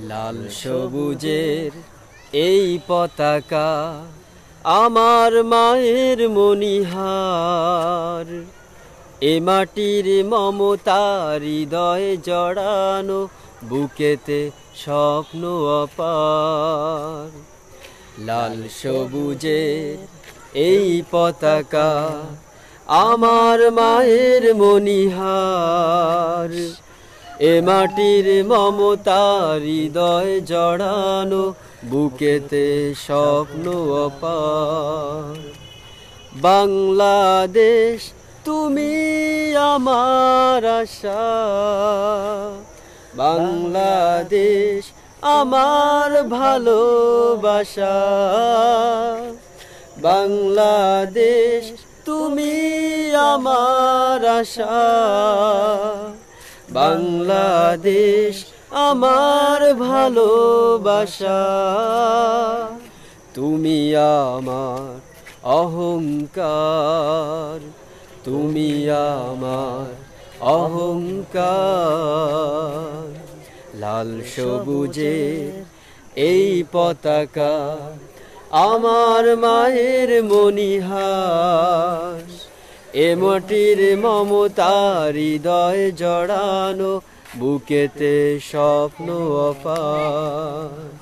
লাল সবুজের এই পতাকা আমার মায়ের মণিহার, এ মাটির মমতার হৃদয়ে জড়ানো, বুকেতে স্বপ্ন অপার। লাল সবুজের এই পতাকা আমার মায়ের মণিহার, এ মাটির মমতার হৃদয় জড়ানো, বুকেতে স্বপ্ন অপার। বাংলাদেশ তুমি আমার আশা, বাংলাদেশ আমার ভালোবাসা। বাংলাদেশ তুমি আমার আশা, বাংলাদেশ আমার ভালোবাসা। তুমি আমার অহংকার, তুমি আমার অহংকার। লাল সবুজের এই পতাকা আমার মায়ের মণিহার, এ মাটির মমতার হৃদয় জড়ানো, বুকেতে স্বপ্ন অপার।